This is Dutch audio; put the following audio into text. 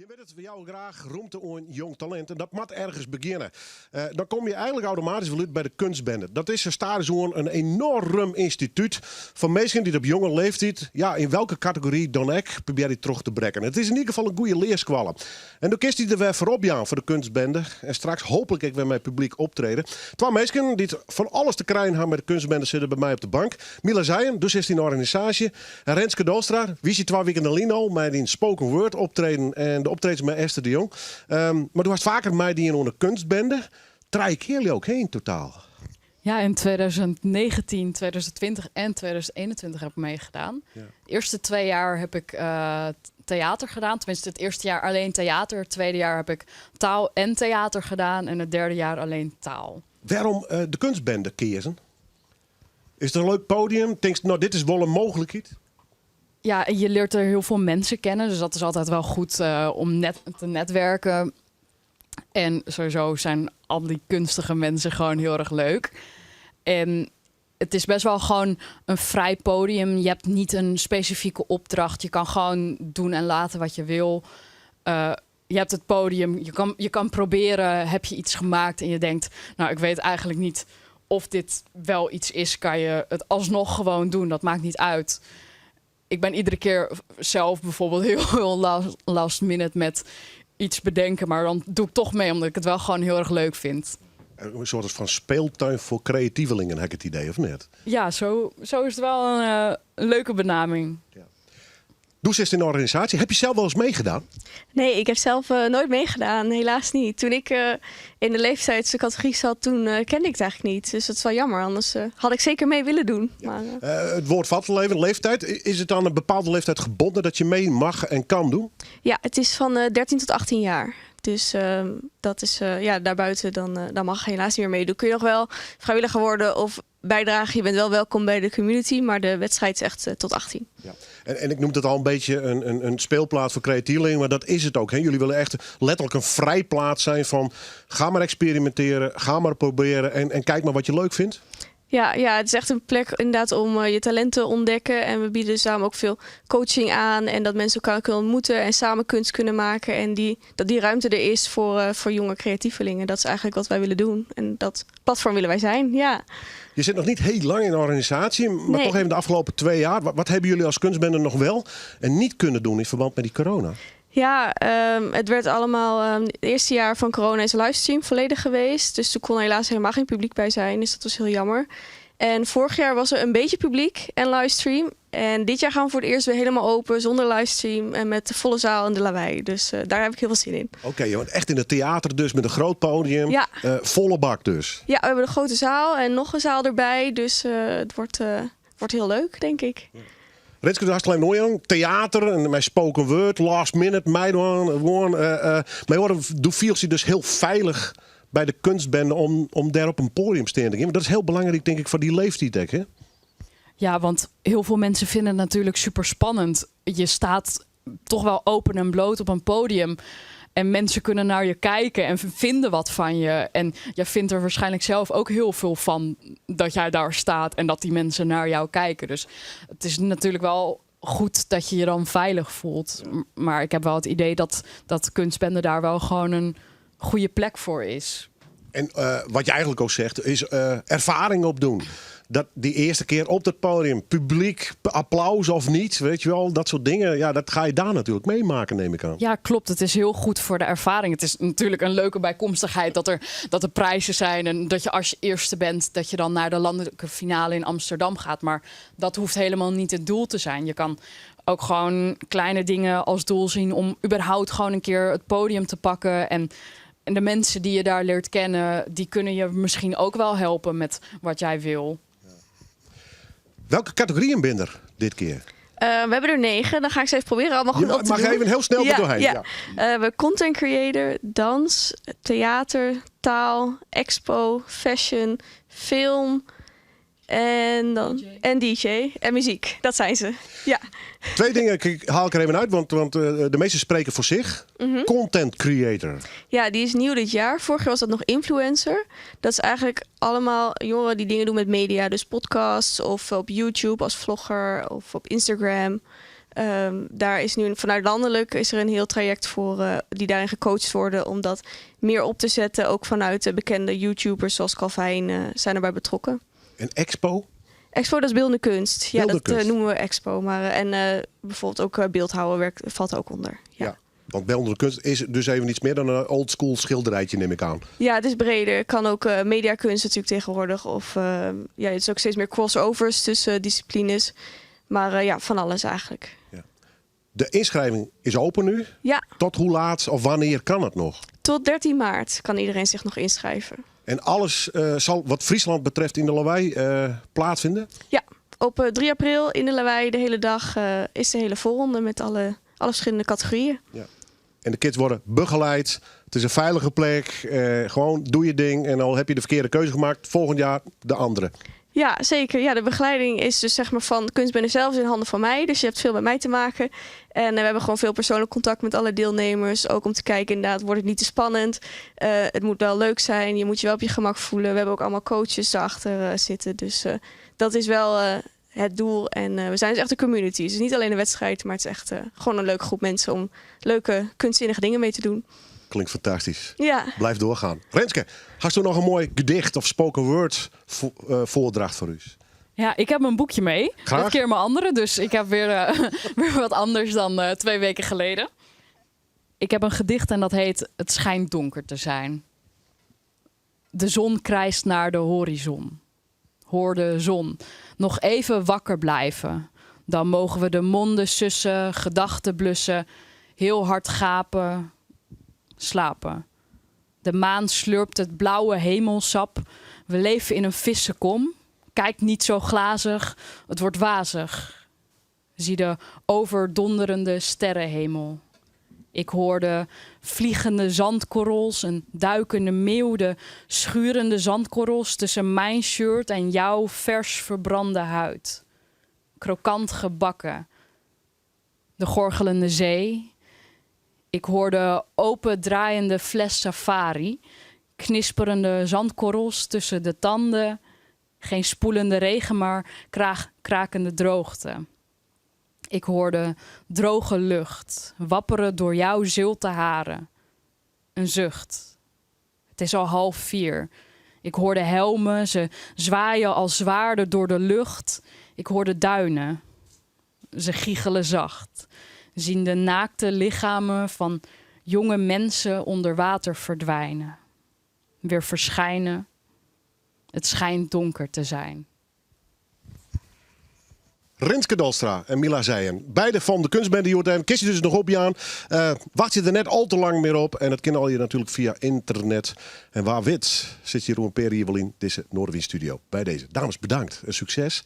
Je weet het, voor jou graag roemte aan jong talent. En dat moet ergens beginnen. Dan kom je eigenlijk automatisch wel uit bij de kunstbende. Dat is een enorm instituut van mensen die op jonge leeftijd, ja, in welke categorie dan ook, probeer die terug te brengen. Het is in ieder geval een goede leerskwallen. En dan kiest hij er weer voorop aan voor de kunstbende. En straks hopelijk ik weer met publiek optreden. Twee mensen die van alles te krijgen hebben met de kunstbende zitten bij mij op de bank. Mila Zijen, dus is die een organisatie. En Renske Dolstra, wie zit 2 weken in Lino met die spoken word optreden en de optredens met Esther de Jong. Maar du hast vaker mij die in een kunstbende. 3 keer ook heen totaal. Ja, in 2019, 2020 en 2021 heb ik meegedaan. Ja. De eerste 2 jaar heb ik theater gedaan. Tenminste, het eerste jaar alleen theater. Het tweede jaar heb ik taal en theater gedaan. En het derde jaar alleen taal. Waarom de kunstbende kiezen? Is er een leuk podium? Denk je, nou, dit is wel een mogelijkheid? Ja, je leert er heel veel mensen kennen. Dus dat is altijd wel goed om te netwerken. En sowieso zijn al die kunstige mensen gewoon heel erg leuk. En het is best wel gewoon een vrij podium. Je hebt niet een specifieke opdracht. Je kan gewoon doen en laten wat je wil. Je hebt het podium. Je kan proberen, heb je iets gemaakt en je denkt, nou, ik weet eigenlijk niet of dit wel iets is. Kan je het alsnog gewoon doen. Dat maakt niet uit. Ik ben iedere keer zelf bijvoorbeeld heel last minute met iets bedenken. Maar dan doe ik toch mee, omdat ik het wel gewoon heel erg leuk vind. Een soort van speeltuin voor creatievelingen, heb ik het idee, of net? Ja, zo is het wel een leuke benaming. Ja. Doe ze in een organisatie. Heb je zelf wel eens meegedaan? Nee, ik heb zelf nooit meegedaan. Helaas niet. Toen ik in de leeftijdscategorie zat, toen kende ik het eigenlijk niet. Dus dat is wel jammer. Anders had ik zeker mee willen doen. Ja. Maar, het woord vattenleven, leeftijd. Is het aan een bepaalde leeftijd gebonden dat je mee mag en kan doen? Ja, het is van 13 tot 18 jaar. Dus dat is, daarbuiten dan mag je helaas niet meer meedoen. Kun je nog wel vrijwilliger worden of bijdragen. Je bent wel welkom bij de community, maar de wedstrijd is echt tot 18. Ja. En ik noem het al een beetje een speelplaats voor creatievelingen, maar dat is het ook. Hè? Jullie willen echt letterlijk een vrijplaats zijn van ga maar experimenteren, ga maar proberen en kijk maar wat je leuk vindt. Ja, het is echt een plek inderdaad om je talenten te ontdekken. En we bieden samen ook veel coaching aan. En dat mensen elkaar kunnen ontmoeten en samen kunst kunnen maken. En dat die ruimte er is voor jonge creatievelingen. Dat is eigenlijk wat wij willen doen. En dat platform willen wij zijn, ja. Je zit nog niet heel lang in de organisatie, maar nee. Toch even de afgelopen 2 jaar. Wat hebben jullie als kunstbende nog wel en niet kunnen doen in verband met die corona? Ja, het werd allemaal... het eerste jaar van corona is een livestream volledig geweest. Dus toen kon er helaas helemaal geen publiek bij zijn. Dus dat was heel jammer. En vorig jaar was er een beetje publiek en livestream. En dit jaar gaan we voor het eerst weer helemaal open, zonder livestream. En met de volle zaal en de lawaai. Dus daar heb ik heel veel zin in. Oké, want echt in het theater dus, met een groot podium. Ja. Volle bak dus. Ja, we hebben een grote zaal en nog een zaal erbij. Dus het wordt heel leuk, denk ik. Ja. Renske, du hast alleen nooit theater en mijn spoken word, last minute, meidwan. Maar doe viel ze dus heel veilig bij de kunstbende om daar op een podium te staan. Maar dat is heel belangrijk, denk ik, voor die leeftijd. Hè? Ja, want heel veel mensen vinden het natuurlijk super spannend. Je staat toch wel open en bloot op een podium. En mensen kunnen naar je kijken en vinden wat van je. En jij vindt er waarschijnlijk zelf ook heel veel van dat jij daar staat en dat die mensen naar jou kijken. Dus het is natuurlijk wel goed dat je je dan veilig voelt. Maar ik heb wel het idee dat kunstbende daar wel gewoon een goede plek voor is. En wat je eigenlijk ook zegt, is ervaring opdoen. Dat die eerste keer op het podium, publiek, applaus of niet, weet je wel, dat soort dingen. Ja, dat ga je daar natuurlijk meemaken, neem ik aan. Ja, klopt. Het is heel goed voor de ervaring. Het is natuurlijk een leuke bijkomstigheid dat er prijzen zijn en dat je als je eerste bent, dat je dan naar de landelijke finale in Amsterdam gaat. Maar dat hoeft helemaal niet het doel te zijn. Je kan ook gewoon kleine dingen als doel zien om überhaupt gewoon een keer het podium te pakken. En de mensen die je daar leert kennen, die kunnen je misschien ook wel helpen met wat jij wil. Welke categorieën ben er dit keer? We hebben er 9. Dan ga ik ze even proberen allemaal goed op te doen. Mag even heel snel doorheen. Ja. We hebben content creator, dans, theater, taal, expo, fashion, film en DJ en muziek. Dat zijn ze. Ja. 2 dingen haal ik er even uit, want de meeste spreken voor zich. Mm-hmm. Content creator. Ja, die is nieuw dit jaar. Vorig jaar was dat nog influencer. Dat is eigenlijk allemaal jongeren die dingen doen met media. Dus podcasts of op YouTube als vlogger of op Instagram. Daar is nu vanuit landelijk is er een heel traject voor die daarin gecoacht worden om dat meer op te zetten. Ook vanuit de bekende YouTubers zoals Calvijn zijn erbij betrokken. En Expo? Expo, dat is beeldende kunst. Ja, Beeldende dat kunst. noemen we Expo. Maar, en bijvoorbeeld ook beeldhouwen valt er ook onder. Ja. Want beeldende kunst is dus even iets meer dan een oldschool schilderijtje, neem ik aan. Ja, het is breder. Kan ook mediakunst natuurlijk tegenwoordig. Of ja, het is ook steeds meer crossovers tussen disciplines. Maar ja, van alles eigenlijk. De inschrijving is open nu. Ja, Tot hoe laat of wanneer kan het nog? tot 13 maart kan iedereen zich nog inschrijven. En alles zal wat Friesland betreft in de Lawaai plaatsvinden? Ja, op 3 april in de Lawaai de hele dag is de hele voorronde met alle verschillende categorieën. En de kids worden begeleid. Het is een veilige plek. Gewoon doe je ding. En al heb je de verkeerde keuze gemaakt, volgend jaar de andere. Ja, zeker. Ja, de begeleiding is dus zeg maar van de kunstbende zelf in handen van mij. Dus je hebt veel met mij te maken. En we hebben gewoon veel persoonlijk contact met alle deelnemers. Ook om te kijken inderdaad, wordt het niet te spannend? Het moet wel leuk zijn. Je moet je wel op je gemak voelen. We hebben ook allemaal coaches daarachter zitten. Dus dat is wel het doel. En we zijn dus echt een community. Dus niet alleen een wedstrijd, maar het is echt gewoon een leuke groep mensen om leuke kunstzinnige dingen mee te doen. Klinkt fantastisch. Ja. Blijf doorgaan. Renske, hast u nog een mooi gedicht of spoken word voordracht voor u? Ja, ik heb een boekje mee. Graag. Dit keer mijn andere, dus ik heb weer, weer wat anders dan 2 weken geleden. Ik heb een gedicht en dat heet Het schijnt donker te zijn. De zon krijst naar de horizon. Hoor de zon. Nog even wakker blijven. Dan mogen we de monden sussen, gedachten blussen, heel hard gapen, slapen. De maan slurpt het blauwe hemelsap. We leven in een vissenkom. Kijk niet zo glazig, het wordt wazig. Zie de overdonderende sterrenhemel. Ik hoorde vliegende zandkorrels, een duikende meeuw, de schurende zandkorrels tussen mijn shirt en jouw vers verbrande huid. Krokant gebakken. De gorgelende zee. Ik hoorde open draaiende fles safari. Knisperende zandkorrels tussen de tanden. Geen spoelende regen, maar krakende droogte. Ik hoorde droge lucht, wapperen door jouw zilte haren. Een zucht. Het is al 3:30. Ik hoorde helmen, ze zwaaien als zwaarden door de lucht. Ik hoorde duinen. Ze giechelen zacht. Zien de naakte lichamen van jonge mensen onder water verdwijnen. Weer verschijnen. Het schijnt donker te zijn. Renske Dalstra en Mila Zijen. Beide van de kunstbende Jordaan. Kies je dus nog op, Jaan. Wacht je er net al te lang meer op. En dat kan al je natuurlijk via internet. En waar wit zit Jeroen Peri hier wel in deze Noorderwind studio. Bij deze. Dames, bedankt. Een succes.